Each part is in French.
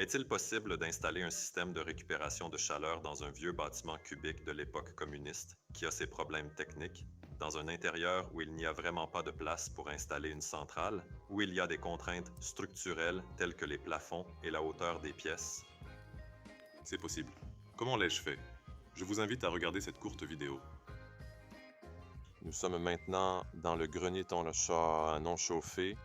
Est-il possible d'installer un système de récupération de chaleur dans un vieux bâtiment cubique de l'époque communiste qui a ses problèmes techniques, dans un intérieur où il n'y a vraiment pas de place pour installer une centrale, où il y a des contraintes structurelles telles que les plafonds et la hauteur des pièces? C'est possible. Comment l'ai-je fait? Je vous invite à regarder cette courte vidéo. Nous sommes maintenant dans le grenier chat non chauffé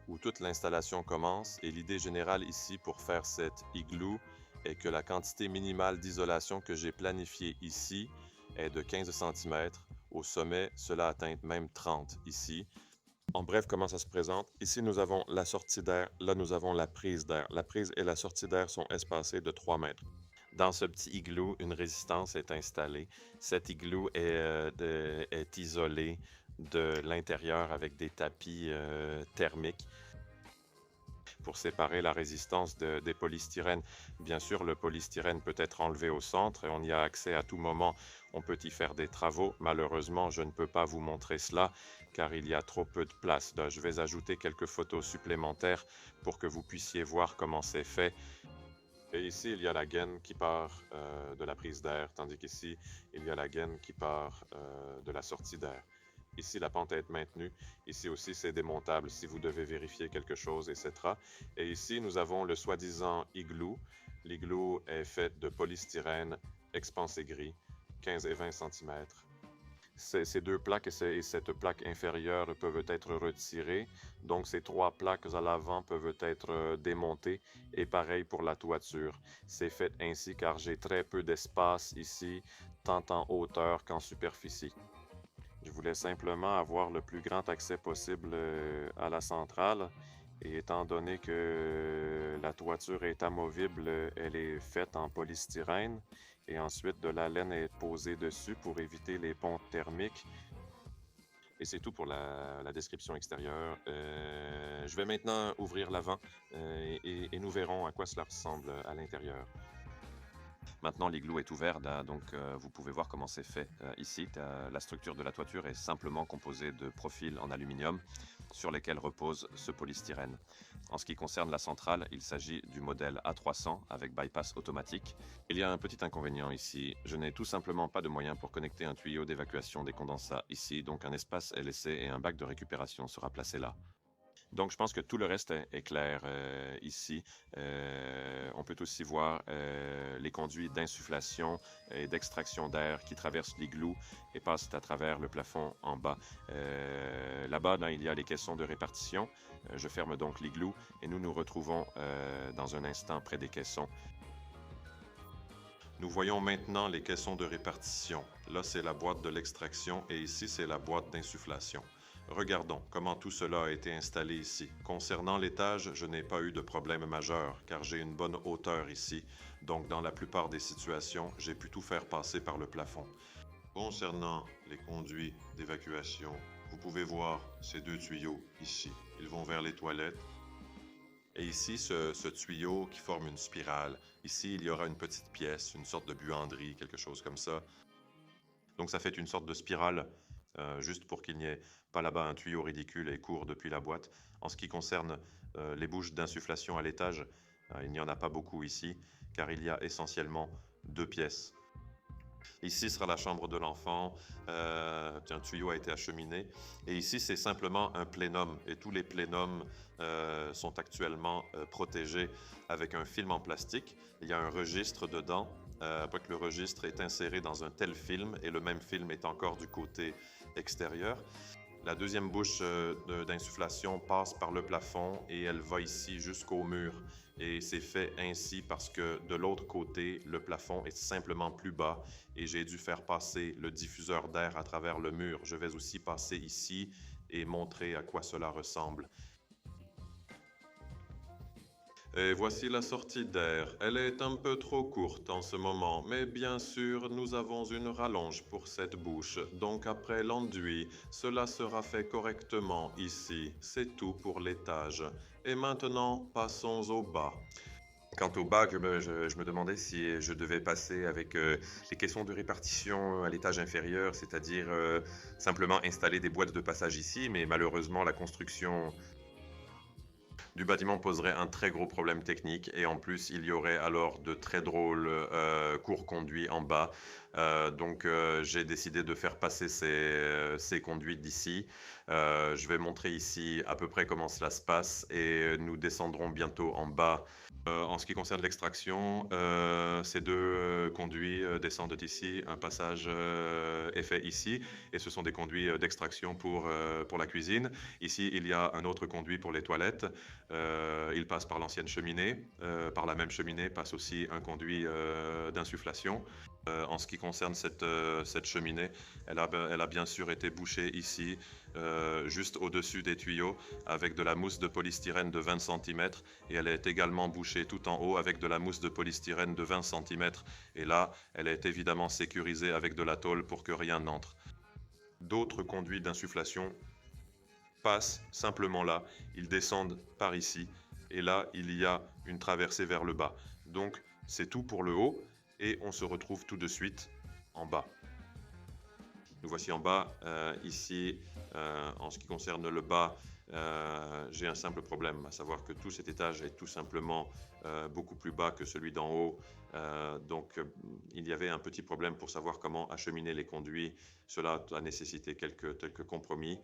où toute l'installation commence et l'idée générale ici pour faire cet igloo est que la quantité minimale d'isolation que j'ai planifiée ici est de 15 centimètres. Au sommet, cela atteint même 30 ici. En bref, comment ça se présente? Ici, nous avons la sortie d'air. Là, nous avons la prise d'air. La prise et la sortie d'air sont espacées de 3 mètres. Dans ce petit igloo, une résistance est installée. Cet igloo est isolé de l'intérieur avec des tapis thermiques pour séparer la résistance des polystyrènes. Bien sûr, le polystyrène peut être enlevé au centre et on y a accès à tout moment. On peut y faire des travaux. Malheureusement, je ne peux pas vous montrer cela car il y a trop peu de place. Donc, je vais ajouter quelques photos supplémentaires pour que vous puissiez voir comment c'est fait. Et ici, il y a la gaine qui part de la prise d'air, tandis qu'ici, il y a la gaine qui part de la sortie d'air. Ici, la pente est maintenue. Ici aussi, c'est démontable si vous devez vérifier quelque chose, etc. Et ici, nous avons le soi-disant igloo. L'igloo est fait de polystyrène expansé gris, 15 et 20 cm. Ces deux plaques et cette plaque inférieure peuvent être retirées. Donc, ces trois plaques à l'avant peuvent être démontées. Et pareil pour la toiture. C'est fait ainsi car j'ai très peu d'espace ici, tant en hauteur qu'en superficie. Je voulais simplement avoir le plus grand accès possible à la centrale. Et étant donné que la toiture est amovible, elle est faite en polystyrène. Et ensuite, de la laine est posée dessus pour éviter les ponts thermiques. Et c'est tout pour la description extérieure. Je vais maintenant ouvrir l'avant et nous verrons à quoi cela ressemble à l'intérieur. Maintenant, l'igloo est ouvert, donc vous pouvez voir comment c'est fait ici. La structure de la toiture est simplement composée de profils en aluminium sur lesquels repose ce polystyrène. En ce qui concerne la centrale, il s'agit du modèle A300 avec bypass automatique. Il y a un petit inconvénient ici. Je n'ai tout simplement pas de moyen pour connecter un tuyau d'évacuation des condensats ici, donc un espace est laissé et un bac de récupération sera placé là. Donc, je pense que tout le reste est clair ici. On peut aussi voir les conduits d'insufflation et d'extraction d'air qui traversent l'igloo et passent à travers le plafond en bas. Là-bas, il y a les caissons de répartition. Je ferme donc l'igloo et nous nous retrouvons dans un instant près des caissons. Nous voyons maintenant les caissons de répartition. Là, c'est la boîte de l'extraction et ici, c'est la boîte d'insufflation. Regardons comment tout cela a été installé ici. Concernant l'étage, je n'ai pas eu de problème majeur car j'ai une bonne hauteur ici. Donc, dans la plupart des situations, j'ai pu tout faire passer par le plafond. Concernant les conduits d'évacuation, vous pouvez voir ces deux tuyaux ici. Ils vont vers les toilettes. Et ici, ce tuyau qui forme une spirale. Ici, il y aura une petite pièce, une sorte de buanderie, quelque chose comme ça. Donc, ça fait une sorte de spirale, juste pour qu'il n'y ait pas là-bas un tuyau ridicule et court depuis la boîte. En ce qui concerne les bouches d'insufflation à l'étage, il n'y en a pas beaucoup ici, car il y a essentiellement deux pièces. Ici sera la chambre de l'enfant, un tuyau a été acheminé. Et ici, c'est simplement un plénum. Et tous les plénums sont actuellement protégés avec un film en plastique. Il y a un registre dedans. Après que le registre est inséré dans un tel film et le même film est encore du côté extérieur. La deuxième bouche d'insufflation passe par le plafond et elle va ici jusqu'au mur. Et c'est fait ainsi parce que de l'autre côté, le plafond est simplement plus bas et j'ai dû faire passer le diffuseur d'air à travers le mur. Je vais aussi passer ici et montrer à quoi cela ressemble. Et voici la sortie d'air. Elle est un peu trop courte en ce moment, mais bien sûr, nous avons une rallonge pour cette bouche. Donc après l'enduit, cela sera fait correctement ici. C'est tout pour l'étage. Et maintenant, passons au bas. Quant au bas, je me demandais si je devais passer avec les caissons de répartition à l'étage inférieur, c'est-à-dire simplement installer des boîtes de passage ici, mais malheureusement, la construction du bâtiment poserait un très gros problème technique et en plus il y aurait alors de très drôles courts conduits en bas. J'ai décidé de faire passer ces conduits d'ici. Je vais montrer ici à peu près comment cela se passe et nous descendrons bientôt en bas. En ce qui concerne l'extraction, ces deux conduits descendent ici, un passage est fait ici et ce sont des conduits d'extraction pour la cuisine. Ici, il y a un autre conduit pour les toilettes. Il passe par l'ancienne cheminée. Par la même cheminée passe aussi un conduit d'insufflation. En ce qui concerne cette cheminée, elle a bien sûr été bouchée ici, juste au-dessus des tuyaux, avec de la mousse de polystyrène de 20 cm. Et elle est également bouchée tout en haut avec de la mousse de polystyrène de 20 cm. Et là, elle est évidemment sécurisée avec de la tôle pour que rien n'entre. D'autres conduits d'insufflation passent simplement là, ils descendent par ici, et là il y a une traversée vers le bas. Donc c'est tout pour le haut, et on se retrouve tout de suite en bas. Nous voici en bas, ici en ce qui concerne le bas, j'ai un simple problème, à savoir que tout cet étage est tout simplement beaucoup plus bas que celui d'en haut. Il y avait un petit problème pour savoir comment acheminer les conduits. Cela a nécessité quelques compromis.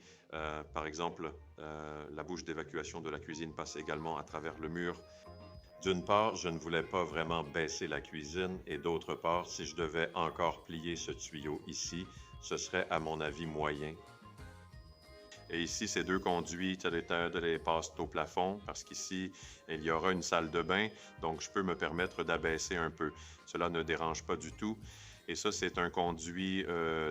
Par exemple, la bouche d'évacuation de la cuisine passe également à travers le mur. D'une part, je ne voulais pas vraiment baisser la cuisine et d'autre part, si je devais encore plier ce tuyau ici, ce serait à mon avis moyen. Et ici, ces deux conduits de les passent au plafond parce qu'ici, il y aura une salle de bain, donc je peux me permettre d'abaisser un peu. Cela ne dérange pas du tout. Et ça, c'est un conduit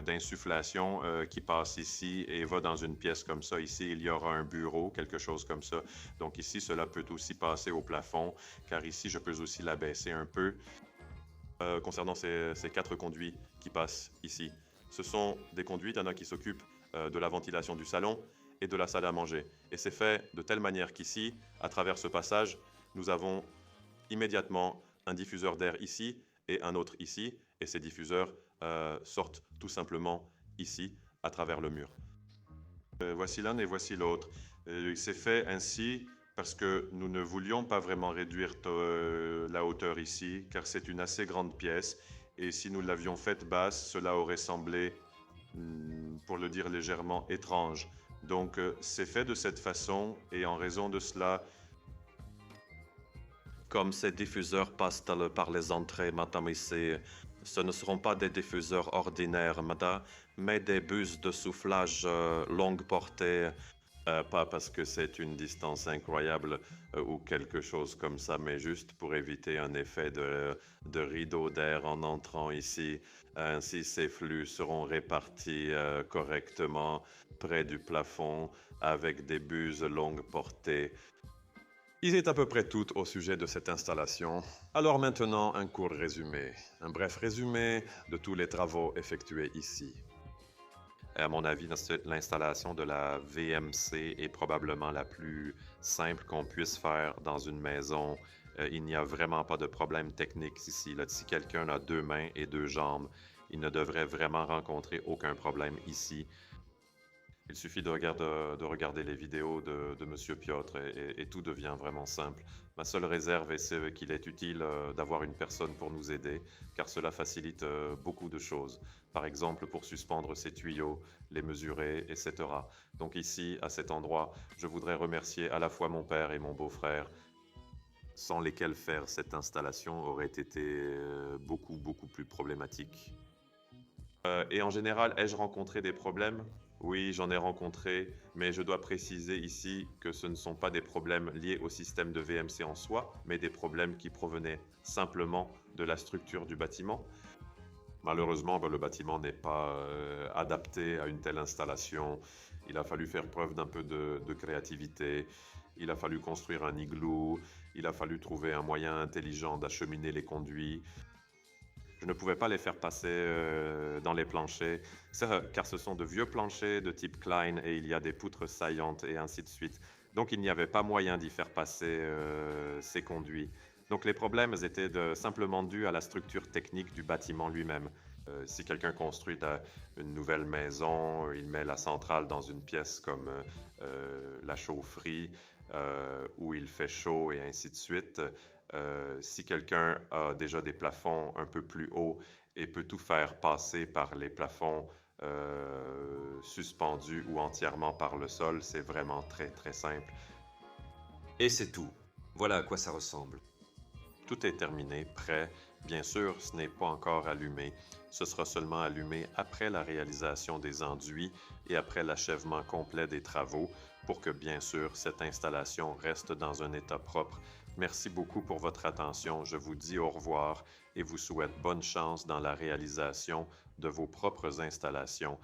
d'insufflation qui passe ici et va dans une pièce comme ça. Ici, il y aura un bureau, quelque chose comme ça. Donc ici, cela peut aussi passer au plafond, car ici, je peux aussi l'abaisser un peu. Concernant ces quatre conduits qui passent ici, ce sont des conduits, il y en a qui s'occupent de la ventilation du salon et de la salle à manger. Et c'est fait de telle manière qu'ici, à travers ce passage, nous avons immédiatement un diffuseur d'air ici et un autre ici, et ces diffuseurs sortent tout simplement ici, à travers le mur. Voici l'un et voici l'autre. C'est fait ainsi parce que nous ne voulions pas vraiment réduire la hauteur ici, car c'est une assez grande pièce, et si nous l'avions faite basse, cela aurait semblé, pour le dire légèrement, étrange. Donc c'est fait de cette façon, et en raison de cela, comme ces diffuseurs passent par les entrées, madame, ici, ce ne seront pas des diffuseurs ordinaires, madame, mais des buses de soufflage longue portée. Pas parce que c'est une distance incroyable ou quelque chose comme ça, mais juste pour éviter un effet de rideau d'air en entrant ici. Ainsi, ces flux seront répartis correctement près du plafond avec des buses longue portée. Il est à peu près tout au sujet de cette installation. Alors maintenant, un court résumé. Un bref résumé de tous les travaux effectués ici. À mon avis, l'installation de la VMC est probablement la plus simple qu'on puisse faire dans une maison. Il n'y a vraiment pas de problème technique ici. Là, si quelqu'un a deux mains et deux jambes, il ne devrait vraiment rencontrer aucun problème ici. Il suffit de regarder les vidéos de M. Piotr et tout devient vraiment simple. Ma seule réserve est qu'il est utile d'avoir une personne pour nous aider, car cela facilite beaucoup de choses. Par exemple, pour suspendre ces tuyaux, les mesurer, etc. Donc ici, à cet endroit, je voudrais remercier à la fois mon père et mon beau-frère, sans lesquels faire cette installation aurait été beaucoup plus problématique. Et en général, ai-je rencontré des problèmes? Oui, j'en ai rencontré, mais je dois préciser ici que ce ne sont pas des problèmes liés au système de VMC en soi, mais des problèmes qui provenaient simplement de la structure du bâtiment. Malheureusement, le bâtiment n'est pas adapté à une telle installation. Il a fallu faire preuve d'un peu de créativité. Il a fallu construire un igloo. Il a fallu trouver un moyen intelligent d'acheminer les conduits. Je ne pouvais pas les faire passer dans les planchers, car ce sont de vieux planchers de type Klein et il y a des poutres saillantes et ainsi de suite. Donc il n'y avait pas moyen d'y faire passer ces conduits. Donc les problèmes étaient simplement dus à la structure technique du bâtiment lui-même. Si quelqu'un construit une nouvelle maison, il met la centrale dans une pièce comme la chaufferie, où il fait chaud et ainsi de suite. Si quelqu'un a déjà des plafonds un peu plus hauts et peut tout faire passer par les plafonds suspendus ou entièrement par le sol, c'est vraiment très très simple. Et c'est tout. Voilà à quoi ça ressemble. Tout est terminé, prêt. Bien sûr, ce n'est pas encore allumé. Ce sera seulement allumé après la réalisation des enduits et après l'achèvement complet des travaux pour que, bien sûr, cette installation reste dans un état propre. Merci beaucoup pour votre attention. Je vous dis au revoir et vous souhaite bonne chance dans la réalisation de vos propres installations.